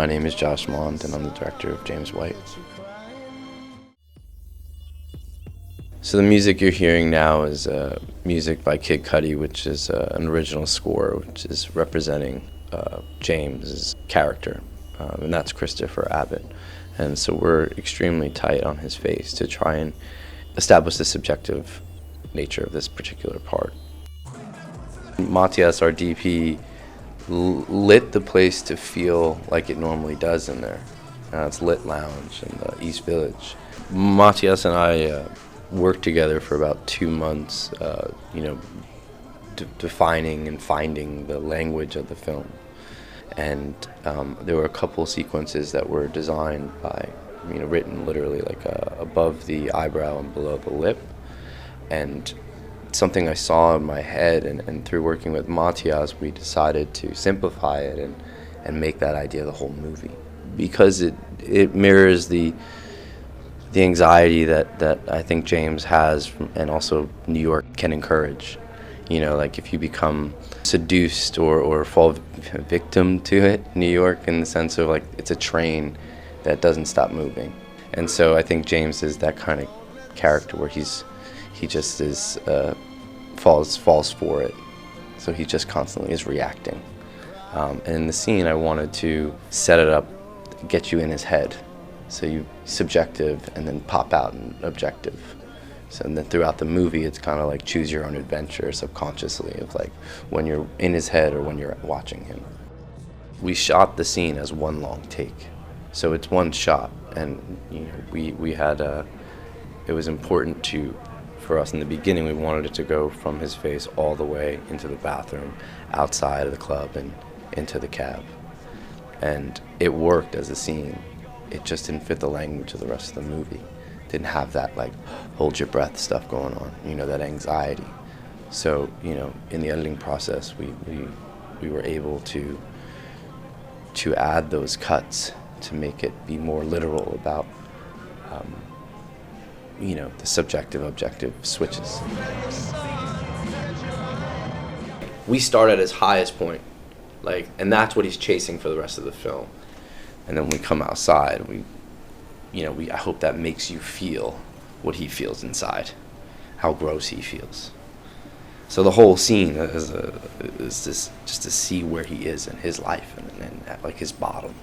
My name is Josh Mond, and I'm the director of James White. So the music you're hearing now is music by Kid Cudi, which is an original score, which is representing James's character, and that's Christopher Abbot. And so we're extremely tight on his face to try and establish the subjective nature of this particular part. Matthias, our DP, lit the place to feel like it normally does in there. It's Lit Lounge in the East Village. Matthias and I worked together for about 2 months, defining and finding the language of the film. And there were a couple sequences that were designed by, written literally like above the eyebrow and below the lip. And something I saw in my head, and through working with Matthias, we decided to simplify it and make that idea the whole movie. Because it mirrors the anxiety that I think James has, and also New York can encourage. Like if you become seduced or fall victim to it, New York, in the sense of like it's a train that doesn't stop moving. And so I think James is that kind of character where he just is falls for it. So he just constantly is reacting. And in the scene, I wanted to set it up, get you in his head. So you subjective and then pop out and objective. So then throughout the movie, it's kind of like choose your own adventure subconsciously of like when you're in his head or when you're watching him. We shot the scene as one long take. So it's one shot, and we had it was important for us in the beginning. We wanted it to go from his face all the way into the bathroom, outside of the club, and into the cab. And it worked as a scene. It just didn't fit the language of the rest of the movie. Didn't have that like hold your breath stuff going on, that anxiety. So, in the editing process, we were able to add those cuts to make it be more literal about the subjective objective switches. We start at his highest point, and that's what he's chasing for the rest of the film. And then when we come outside, I hope that makes you feel what he feels inside, how gross he feels. So the whole scene is just to see where he is in his life and at like his bottom.